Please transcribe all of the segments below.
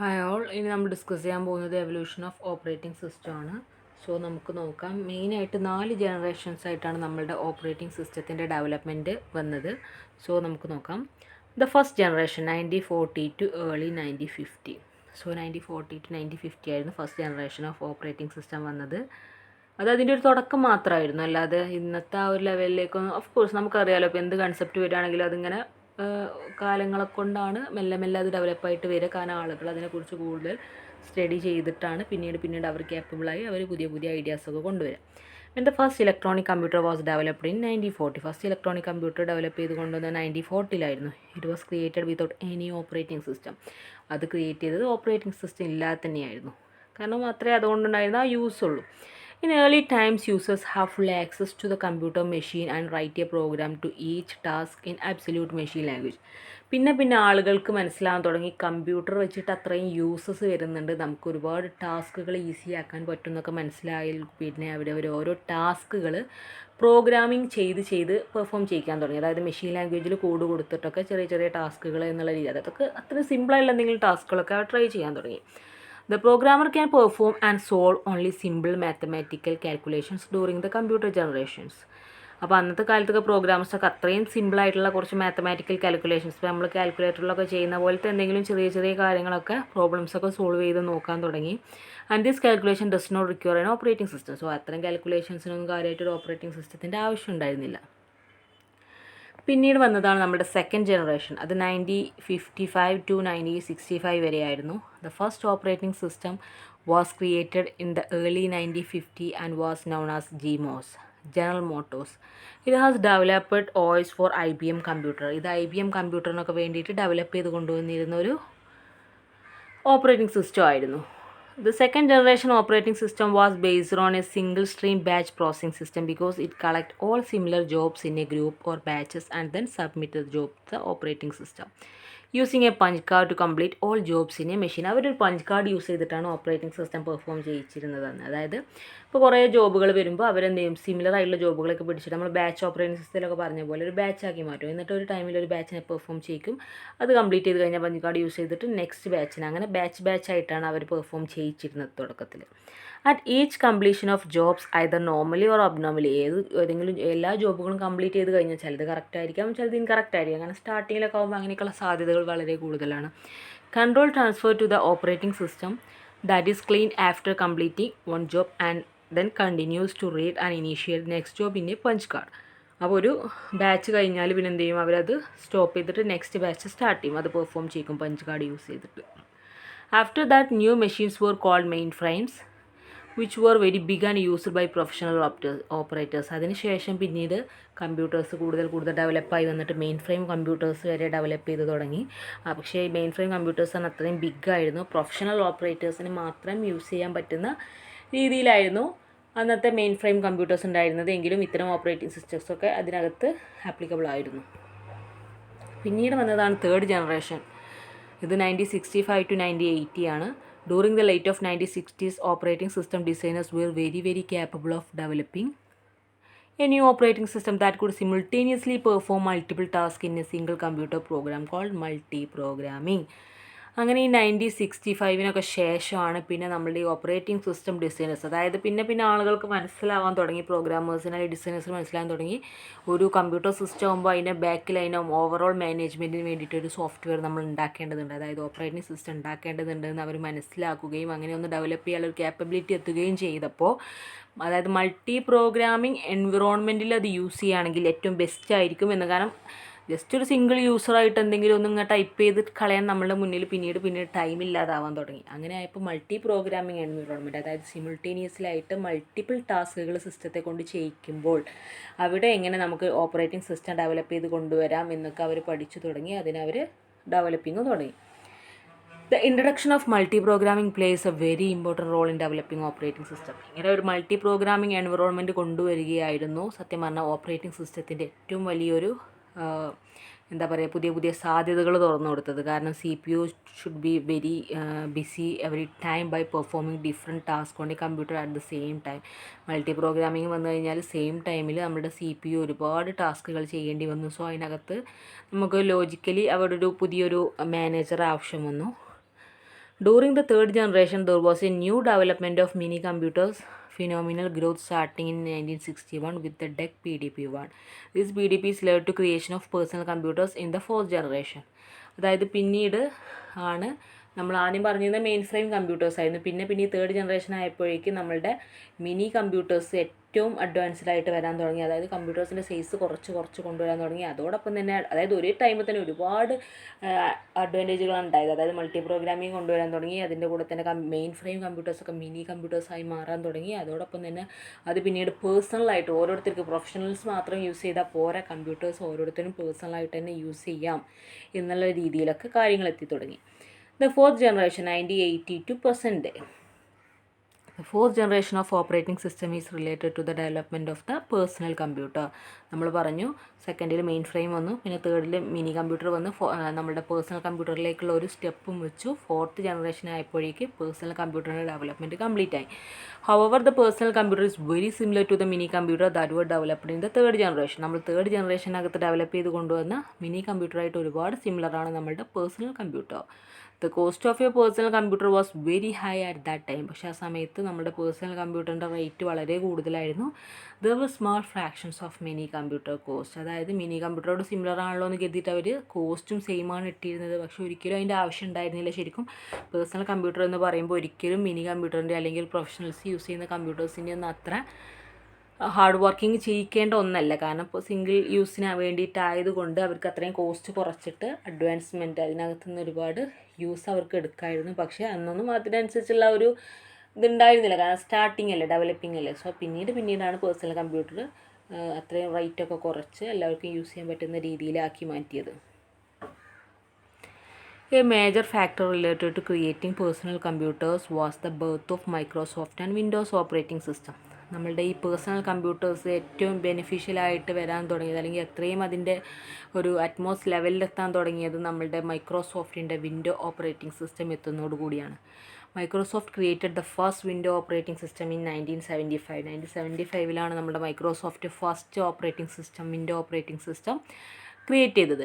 Hi all, ഇനി നമ്മൾ discuss ചെയ്യാൻ പോകുന്നത് എവല്യൂഷൻ ഓഫ് ഓപ്പറേറ്റിംഗ് സിസ്റ്റം ആണ്. സോ നമുക്ക് നോക്കാം. മെയിനായിട്ട് 4 ജനറേഷൻസ് ആയിട്ടാണ് നമ്മളുടെ ഓപ്പറേറ്റിംഗ് സിസ്റ്റത്തിൻ്റെ ഡെവലപ്മെൻറ്റ് വന്നത്. സോ നമുക്ക് നോക്കാം. The first generation 1940 to early 1950. So 1940 to 1950 ആയിരുന്നു first generation of operating system വന്നത്. അത് അതിൻ്റെ ഒരു തുടക്കം മാത്രമായിരുന്നു, അല്ലാതെ ഇന്നത്തെ ആ ഒരു ലെവലിലേക്കൊന്നും. ഓഫ് കോഴ്സ് നമുക്കറിയാലോ, ഇപ്പോൾ എന്ത് കൺസെപ്റ്റ് വരികയാണെങ്കിലും അതിങ്ങനെ കാലങ്ങളെ കൊണ്ടാണ് മെല്ലെ മെല്ലെ അത് ഡെവലപ്പായിട്ട് വരിക. കാരണം ആളുകൾ അതിനെക്കുറിച്ച് കൂടുതൽ സ്റ്റഡി ചെയ്തിട്ടാണ് പിന്നീട് അവർ കേപ്പബിളായി അവർ പുതിയ പുതിയ ഐഡിയാസൊക്കെ കൊണ്ടുവരിക. The first electronic computer was developed in 1940. First electronic computer develop ചെയ്ത് കൊണ്ടുവന്നത് 1940 it was created without any operating system. അത് ക്രിയേറ്റ് ചെയ്തത് ഓപ്പറേറ്റിംഗ് സിസ്റ്റം ഇല്ലാതെ തന്നെയായിരുന്നു. കാരണം അത്രേ അതുകൊണ്ടുണ്ടായിരുന്ന ആ യൂസ് ഉള്ളൂ. In early times, users have full access to the computer machine and write a program to each task in absolute machine language. പിന്നെ ആളുകൾക്ക് മനസ്സിലാകാൻ തുടങ്ങി കമ്പ്യൂട്ടർ വെച്ചിട്ട് അത്രയും യൂസസ് വരുന്നുണ്ട്, നമുക്ക് ഒരുപാട് ടാസ്കുകൾ ഈസി ആക്കാൻ പറ്റും എന്നൊക്കെ മനസ്സിലായി. പിന്നെ അവർ ഓരോ ടാസ്കുകൾ പ്രോഗ്രാമിംഗ് ചെയ്ത് പെർഫോം ചെയ്യിക്കാൻ തുടങ്ങി. അതായത് മെഷീൻ ലാംഗ്വേജിൽ കോഡ് കൊടുത്തിട്ടൊക്കെ ചെറിയ ചെറിയ ടാസ്കുകൾ എന്നുള്ള രീതി, അതൊക്കെ അത്ര സിമ്പിളായിട്ടുള്ള എന്തെങ്കിലും ടാസ്കുകളൊക്കെ അവർ ട്രൈ ചെയ്യാൻ തുടങ്ങി. The programmer can perform and solve only simple mathematical calculations during the computer generations. അപ്പോൾ അന്നത്തെ കാലത്തൊക്കെ പ്രോഗ്രാംസൊക്കെ അത്രയും സിമ്പിളായിട്ടുള്ള കുറച്ച് മാത്തമാറ്റിക്കൽ കാൽക്കുലേഷൻസ്, ഇപ്പോൾ നമ്മൾ കാൽക്കുലേറ്ററിലൊക്കെ ചെയ്യുന്ന പോലത്തെ എന്തെങ്കിലും ചെറിയ ചെറിയ കാര്യങ്ങളൊക്കെ പ്രോബ്ലംസൊക്കെ സോൾവ് ചെയ്ത് നോക്കാൻ തുടങ്ങി. And this calculation does not require an operating system. So അത്തരം കാൽക്കുലേഷൻസിനൊന്നും കാര്യമായിട്ടൊരു ഓപ്പറേറ്റിംഗ് സിസ്റ്റത്തിൻ്റെ ആവശ്യം ഉണ്ടായിരുന്നില്ല. പിന്നീട് വന്നതാണ് നമ്മുടെ സെക്കൻഡ് ജനറേഷൻ. അത് 1955 ടു 1965 വരെയായിരുന്നു. The first operating system was created in the early 1950 and was known as GMOS, general motors. ഇത് has developed OS for IBM computer. ഇത് IBM കമ്പ്യൂട്ടറിനൊക്കെ വേണ്ടിയിട്ട് ഡെവലപ്പ് ചെയ്ത് കൊണ്ടുവന്നിരുന്ന ഒരു ഓപ്പറേറ്റിംഗ് സിസ്റ്റം ആയിരുന്നു. The second generation operating system was based on a single stream batch processing system because it collect all similar jobs in a group or batches and then submit the job to the operating system using a punch card to complete all jobs in a machine. അവരൊരു punch card use ചെയ്തിട്ടാണ് operating system perform ചെയ്യിച്ചിരുന്നതെന്ന്. അതായത് ഇപ്പോൾ കുറേ ജോബുകൾ വരുമ്പോൾ അവരെന്ത് ചെയ്യും, similar ആയിട്ടുള്ള ജോബുകളൊക്കെ പിടിച്ചിട്ട് നമ്മൾ ബാച്ച് ഓപ്പറേറ്റിംഗ് സിസ്റ്റത്തിലൊക്കെ പറഞ്ഞ പോലെ ഒരു ബാച്ചാക്കി മാറ്റും. എന്നിട്ട് ഒരു ടൈമിൽ ഒരു ബാച്ചിനെ പെർഫോം ചെയ്യിക്കും. അത് കംപ്ലീറ്റ് ചെയ്ത് കഴിഞ്ഞാൽ പഞ്ച് കാർഡ് യൂസ് ചെയ്തിട്ട് നെക്സ്റ്റ് ബാച്ചിന്, അങ്ങനെ ബാച്ച് ആയിട്ടാണ് അവർ പെർഫോം ചെയ്യിച്ചിരുന്നത് തുടക്കത്തിൽ. At each completion of jobs either normally or abnormally, ഏതെങ്കിലും എല്ലാ ജോബുകളും കംപ്ലീറ്റ് ചെയ്ത് കഴിഞ്ഞാൽ ചിലത് കറക്റ്റ് ആയിരിക്കാം, ചിലത് ഇൻകറക്റ്റ് ആയിരിക്കും. അങ്ങനെ സ്റ്റാർട്ടിങ്ങിലൊക്കെ ആകുമ്പോൾ അങ്ങനെയൊക്കെയുള്ള സാധ്യതകൾ വളരെ കൂടുതലാണ്. Control transfer to the operating system that is clean after completing one job and then continues to read and initiate next job in a punch card. അപ്പോൾ ഒരു ബാച്ച് കഴിഞ്ഞാൽ പിന്നെ എന്ത് ചെയ്യും, അവരത് സ്റ്റോപ്പ് ചെയ്തിട്ട് നെക്സ്റ്റ് ബാച്ച് സ്റ്റാർട്ട് ചെയ്യും, അത് പെർഫോം ചെയ്യും പഞ്ച് കാർഡ് യൂസ് ചെയ്തിട്ട്. After that new machines were called main frames which were very big and used by professional operators. അതിനുശേഷം പിന്നീട് കമ്പ്യൂട്ടേഴ്സ് കൂടുതൽ ഡെവലപ്പായി വന്നിട്ട് മെയിൻ ഫ്രെയിം കമ്പ്യൂട്ടേഴ്സ് വരെ ഡെവലപ്പ് ചെയ്ത് തുടങ്ങി. പക്ഷേ മെയിൻ ഫ്രെയിം കമ്പ്യൂട്ടേഴ്സ് ആണ് അത്രയും ബിഗ്ഗായിരുന്നു, പ്രൊഫഷണൽ ഓപ്പറേറ്റേഴ്സിന് മാത്രം യൂസ് ചെയ്യാൻ പറ്റുന്ന രീതിയിലായിരുന്നു അന്നത്തെ മെയിൻ ഫ്രെയിം കമ്പ്യൂട്ടേഴ്സ് ഉണ്ടായിരുന്നത്. എങ്കിലും ഇത്തരം ഓപ്പറേറ്റിംഗ് സിസ്റ്റംസൊക്കെ അതിനകത്ത് ആപ്ലിക്കബിൾ ആയിരുന്നു. പിന്നീട് വന്നതാണ് തേർഡ് ജനറേഷൻ. ഇത് 1965 ടു 1980 ആണ്. During the late of 1960s, operating system designers were very capable of developing a new operating system that could simultaneously perform multiple tasks in a single computer program called multi-programming. അങ്ങനെ ഈ 1965 ശേഷമാണ് പിന്നെ നമ്മളുടെ ഈ operating system designers, അതായത് പിന്നെ ആളുകൾക്ക് മനസ്സിലാവാൻ തുടങ്ങി, പ്രോഗ്രാമേഴ്സിന് അല്ലെങ്കിൽ ഡിസൈനേഴ്സിന് മനസ്സിലാകാൻ തുടങ്ങി, ഒരു കമ്പ്യൂട്ടർ സിസ്റ്റം ആകുമ്പോൾ അതിൻ്റെ ബാക്കിൽ അതിൻ്റെ ഓവറോൾ മാനേജ്മെൻറ്റിന് വേണ്ടിയിട്ട് ഒരു സോഫ്റ്റ്വെയർ നമ്മൾ ഉണ്ടാക്കേണ്ടതുണ്ട്, അതായത് ഓപ്പറേറ്റിംഗ് സിസ്റ്റം ഉണ്ടാക്കേണ്ടതുണ്ട് എന്ന് അവർ മനസ്സിലാക്കുകയും അങ്ങനെ ഒന്ന് ഡെവലപ്പ് ചെയ്യാനുള്ള ഒരു ക്യാപ്പബിലിറ്റി എത്തുകയും ചെയ്തപ്പോൾ, അതായത് മൾട്ടി പ്രോഗ്രാമിംഗ് എൻവിറോൺമെൻറ്റിൽ അത് യൂസ് ചെയ്യുകയാണെങ്കിൽ ഏറ്റവും ബെസ്റ്റ് ആയിരിക്കും എന്ന്. കാരണം ജസ്റ്റ് ഒരു സിംഗിൾ യൂസറായിട്ട് എന്തെങ്കിലും ഒന്നും ഇങ്ങനെ ടൈപ്പ് ചെയ്ത് കളയാൻ നമ്മളുടെ മുന്നിൽ പിന്നീട് ടൈം ഇല്ലാതാവാൻ തുടങ്ങി. അങ്ങനെ ആയപ്പോൾ മൾട്ടി പ്രോഗ്രാമിംഗ് എൻവിറോൺമെൻറ്റ്, അതായത് സിമിൾട്ടേനിയസ്ലായിട്ട് മൾട്ടിപ്പിൾ ടാസ്കുകൾ സിസ്റ്റത്തെ കൊണ്ട് ചെയ്യിക്കുമ്പോൾ അവിടെ എങ്ങനെ നമുക്ക് ഓപ്പറേറ്റിംഗ് സിസ്റ്റം ഡെവലപ്പ് ചെയ്ത് കൊണ്ടുവരാം എന്നൊക്കെ അവർ പഠിച്ചു തുടങ്ങി. അതിനവർ ഡെവലപ്പിംഗ് തുടങ്ങി. The introduction of multi programming plays a very important role in developing operating system. ഇങ്ങനെ ഒരു മൾട്ടി പ്രോഗ്രാമിംഗ് എൻവിറോൺമെൻറ്റ് കൊണ്ടുവരികയായിരുന്നു സത്യം പറഞ്ഞാൽ ഓപ്പറേറ്റിംഗ് സിസ്റ്റത്തിൻ്റെ ഏറ്റവും വലിയൊരു എന്താ പറയുക, പുതിയ സാധ്യതകൾ തുറന്നു കൊടുത്തത്. കാരണം CPU should be very busy every time by performing different task on a computer at the same time. Multi programming വന്നു കഴിഞ്ഞാൽ സെയിം ടൈമിൽ നമ്മുടെ CPU ഒരുപാട് ടാസ്കുകൾ ചെയ്യേണ്ടി വന്നു. സോ അതിനകത്ത് നമുക്ക് ലോജിക്കലി അവിടെ ഒരു പുതിയൊരു മാനേജർ ആവശ്യം വന്നു. During the third generation, there was a new development of mini computers, phenomenal growth starting in 1961 with the DEC PDP-1. These PDPs led to creation of personal computers in the fourth generation. അതായത് പിന്നീട് ആണ് നമ്മൾ ആദ്യം പറഞ്ഞിരുന്നത് main frame computers ആയിരുന്നു. പിന്നെ ഈ third generation ആയപ്പോഴേക്കും നമ്മളുടെ മിനി കമ്പ്യൂട്ടേഴ്സ് ഏറ്റവും അഡ്വാൻസ്ഡ് ആയിട്ട് വരാൻ തുടങ്ങി. അതായത് കമ്പ്യൂട്ടേഴ്സിൻ്റെ സൈസ് കുറച്ച് കൊണ്ടുവരാൻ തുടങ്ങി. അതോടൊപ്പം തന്നെ അതായത് ഒരേ ടൈമിൽ തന്നെ ഒരുപാട് അഡ്വാൻറ്റേജുകളാണ് ഉണ്ടായത്. അതായത് മൾട്ടി പ്രോഗ്രാമിംഗ് കൊണ്ടുവരാൻ തുടങ്ങി. അതിൻ്റെ കൂടെ തന്നെ മെയിൻ ഫ്രെയിം കമ്പ്യൂട്ടേഴ്സൊക്കെ മിനി കമ്പ്യൂട്ടേഴ്സായി മാറാൻ തുടങ്ങി. അതോടൊപ്പം തന്നെ അത് പിന്നീട് പേഴ്സണലായിട്ട് ഓരോരുത്തർക്ക് പ്രൊഫഷണൽസ് മാത്രം യൂസ് ചെയ്താൽ പോരാ, കമ്പ്യൂട്ടേഴ്സ് ഓരോരുത്തരും പേഴ്സണലായിട്ട് തന്നെ യൂസ് ചെയ്യാം എന്നുള്ള രീതിയിലൊക്കെ കാര്യങ്ങൾ എത്തി തുടങ്ങി. The fourth generation 1980 to present day. The fourth generation of operating system is related to the development of the personal computer. നമ്മൾ പറഞ്ഞു സെക്കൻഡിൽ മെയിൻ ഫ്രെയിം വന്നു, പിന്നെ തേർഡിൽ മിനി കമ്പ്യൂട്ടർ വന്നു, നമ്മുടെ പേഴ്സണൽ കമ്പ്യൂട്ടറിലേക്കുള്ള ഒരു സ്റ്റെപ്പും വെച്ചു. ഫോർത്ത് ജനറേഷൻ ആയപ്പോഴേക്ക് പേഴ്സണൽ കമ്പ്യൂട്ടറിൻ്റെ ഡെവലപ്മെൻറ്റ് കംപ്ലീറ്റ് ആയി. However, the personal computer is very similar to the mini computer that were developed in the third generation. നമ്മൾ തേർഡ് ജനറേഷനകത്ത് ഡെവലപ്പ് ചെയ്ത് കൊണ്ടുവന്ന മിനി കമ്പ്യൂട്ടറായിട്ട് ഒരുപാട് സിമിലറാണ് നമ്മളുടെ personal computer. The cost of a personal computer was very high at that time. പക്ഷേ ആ സമയത്ത് നമ്മുടെ പേഴ്സണൽ കമ്പ്യൂട്ടറിൻ്റെ റേറ്റ് വളരെ കൂടുതലായിരുന്നു. There were small fractions of mini computer cost. അതായത് മിനി കമ്പ്യൂട്ടറോട് സിമിലർ ആണല്ലോ എന്ന് കരുതിയിട്ട് അവർ കോസ്റ്റും സെയിം ആണ് ഇട്ടിരുന്നത്. പക്ഷേ ഒരിക്കലും അതിൻ്റെ ആവശ്യം ഉണ്ടായിരുന്നില്ല. ശരിക്കും പേഴ്സണൽ കമ്പ്യൂട്ടർ എന്ന് പറയുമ്പോൾ ഒരിക്കലും മിനി കമ്പ്യൂട്ടറിൻ്റെ അല്ലെങ്കിൽ പ്രൊഫഷണൽസ് യൂസ് ചെയ്യുന്ന കമ്പ്യൂട്ടേഴ്സിൻ്റെ ഒന്നും അത്ര ഹാർഡ് വർക്കിംഗ് ചെയ്യിക്കേണ്ട ഒന്നല്ല. കാരണം ഇപ്പോൾ സിംഗിൾ യൂസിന് വേണ്ടിയിട്ടായതുകൊണ്ട് അവർക്ക് അത്രയും കോസ്റ്റ് കുറച്ചിട്ട് അഡ്വാൻസ്മെൻറ്റ് അതിനകത്തു നിന്ന് ഒരുപാട് യൂസ് അവർക്ക് എടുക്കാമായിരുന്നു. പക്ഷേ അന്നൊന്നും അതിനനുസരിച്ചുള്ള ഒരു ഇതുണ്ടായിരുന്നില്ല. കാരണം സ്റ്റാർട്ടിങ് അല്ലേ, ഡെവലപ്പിംഗ് അല്ലേ. സോ പിന്നീടാണ് പേഴ്സണൽ കമ്പ്യൂട്ടർ അത്രയും റേറ്റൊക്കെ കുറച്ച് എല്ലാവർക്കും യൂസ് ചെയ്യാൻ പറ്റുന്ന രീതിയിലാക്കി മാറ്റിയത്. A major factor related to creating personal computers was the birth of Microsoft and Windows operating system. നമ്മളുടെ ഈ പേഴ്സണൽ കമ്പ്യൂട്ടേഴ്സ് ഏറ്റവും ബെനിഫിഷ്യലായിട്ട് വരാൻ തുടങ്ങിയത് അല്ലെങ്കിൽ എത്രയും അതിൻ്റെ ഒരു അറ്റ്മോസ് ലെവലിലെത്താൻ തുടങ്ങിയത് നമ്മളുടെ മൈക്രോസോഫ്റ്റിൻ്റെ വിൻഡോ ഓപ്പറേറ്റിംഗ് സിസ്റ്റം എത്തുന്നതോടു കൂടിയാണ്. Microsoft created the first window operating system in 1975. 1975 നമ്മുടെ Microsoft first operating system window operating system create ചെയ്തത്.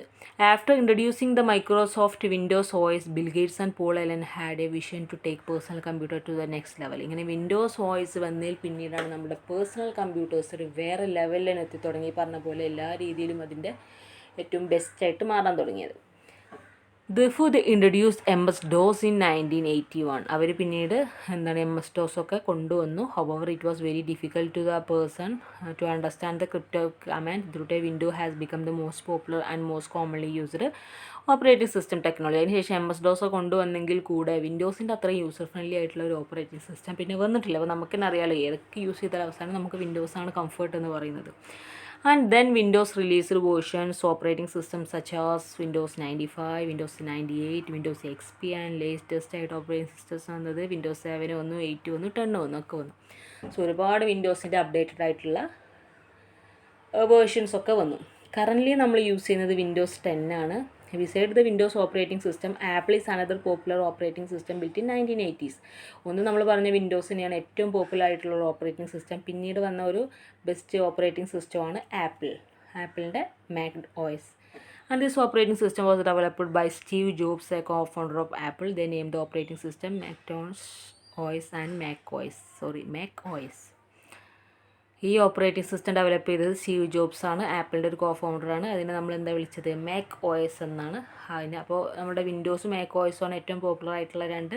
After introducing the Microsoft windows OS, Bill Gates and Paul Allen had a vision to take personal computer to the next level. ഇങ്ങനെ windows OS വന്നതിൽ പിന്നീടാണ് നമ്മുടെ personal computers ഒരു വേറെ ലെവലിൽ എത്തി തുടങ്ങി. പറഞ്ഞ പോലെ എല്ലാ രീതിയിലും അതിൻ്റെ ഏറ്റവും ബെസ്റ്റായിട്ട് മാറാൻ തുടങ്ങിയത്. Therefore, they introduced MS-DOS in 1981. അവർ പിന്നീട് MS-DOS ഒക്കെ കൊണ്ടുവന്നു. However, it was very difficult to the person to understand the crypto command. Today, Windows has become the most popular and most commonly used operating system technology. അതിനുശേഷം MS-DOS കൊണ്ടുവന്നെങ്കിൽ കൂടെ വിൻഡോസിൻ്റെ അത്ര user friendly ആയിട്ടുള്ള ഒരു operating system പിന്നെ വന്നിട്ടില്ല. അപ്പോൾ നമുക്ക് തന്നെ അറിയാമല്ലോ ഏതൊക്കെ യൂസ് ചെയ്താൽ അവസാനം നമുക്ക് വിൻഡോസാണ് കംഫർട്ട് എന്ന് പറയുന്നത്. And then Windows released versions operating systems such as Windows 95, Windows 98, Windows XP and latest ആയിട്ട് ഓപ്പറേറ്റിംഗ് സിസ്റ്റംസ് വന്നത് Windows 7 വന്നു, 8 വന്നു, 10 വന്നു ഒക്കെ വന്നു. സോ ഒരുപാട് വിൻഡോസിൻ്റെ അപ്ഡേറ്റഡ് ആയിട്ടുള്ള വേർഷൻസ് ഒക്കെ വന്നു. കറൻ്റ്ലി നമ്മൾ യൂസ് ചെയ്യുന്നത് Windows 10 ആണ്. Besides the Windows operating system, Apple is another popular operating system built in 1980s. ഒന്ന് നമ്മൾ പറഞ്ഞ വിൻഡോസിനെയാണ് ഏറ്റവും പോപ്പുലർ ആയിട്ടുള്ള ഓപ്പറേറ്റിംഗ് സിസ്റ്റം. പിന്നീട് വന്ന ഒരു ബെസ്റ്റ് ഓപ്പറേറ്റിംഗ് സിസ്റ്റമാണ് ആപ്പിളിൻ്റെ Mac OS. And this operating system was developed by Steve Jobs, a co-founder of Apple. They named the operating system Macintosh OS and Mac OS. ഈ ഓപ്പറേറ്റിംഗ് സിസ്റ്റം ഡെവലപ്പ് ചെയ്തത് Steve jobs ആണ്, ആപ്പിളിൻ്റെ ഒരു കോ-ഫൗണ്ടറാണ്. അതിനെ നമ്മൾ എന്താ വിളിച്ചത്, മാക് OS എന്നാണ് അതിന്. അപ്പോൾ നമ്മുടെ വിൻഡോസ് മാക് OS ആണ് ഏറ്റവും പോപ്പുലർ ആയിട്ടുള്ള രണ്ട്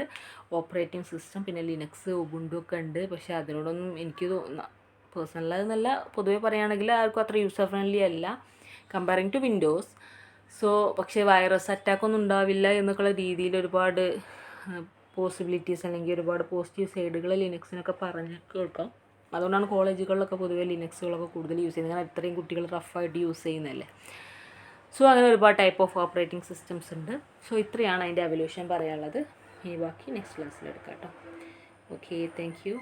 ഓപ്പറേറ്റിംഗ് സിസ്റ്റം. പിന്നെ ലിനക്സ് ഉബുണ്ടു ഒക്കെ ഉണ്ട്. പക്ഷേ അതിനോടൊന്നും എനിക്ക് പേഴ്സണലായി നല്ല പൊതുവെ പറയുകയാണെങ്കിൽ ആർക്കും അത്ര യൂസർ ഫ്രണ്ട്ലി അല്ല കമ്പയറിങ് ടു വിൻഡോസ്. സോ പക്ഷേ വൈറസ് അറ്റാക്കൊന്നും ഉണ്ടാവില്ല എന്നൊക്കെയുള്ള രീതിയിൽ ഒരുപാട് പോസിബിലിറ്റീസ് അല്ലെങ്കിൽ ഒരുപാട് പോസിറ്റീവ് സൈഡുകൾ ലിനക്സിനൊക്കെ പറഞ്ഞ് കേൾക്കാം. അതുകൊണ്ടാണ് കോളേജുകളിലൊക്കെ പൊതുവേ ലിനക്സുകളൊക്കെ കൂടുതൽ യൂസ് ചെയ്യുന്നത്. കാരണം ഇത്രയും കുട്ടികൾ റഫായിട്ട് യൂസ് ചെയ്യുന്നതല്ലേ. സോ അങ്ങനെ ഒരുപാട് ടൈപ്പ് ഓഫ് ഓപ്പറേറ്റിംഗ് സിസ്റ്റംസ് ഉണ്ട്. സോ ഇത്രയാണ് അതിൻ്റെ എവല്യൂഷൻ പറയാനുള്ളത്. ഇനി ബാക്കി നെക്സ്റ്റ് ക്ലാസ്സിൽ എടുക്കാം കേട്ടോ. Okay, thank you.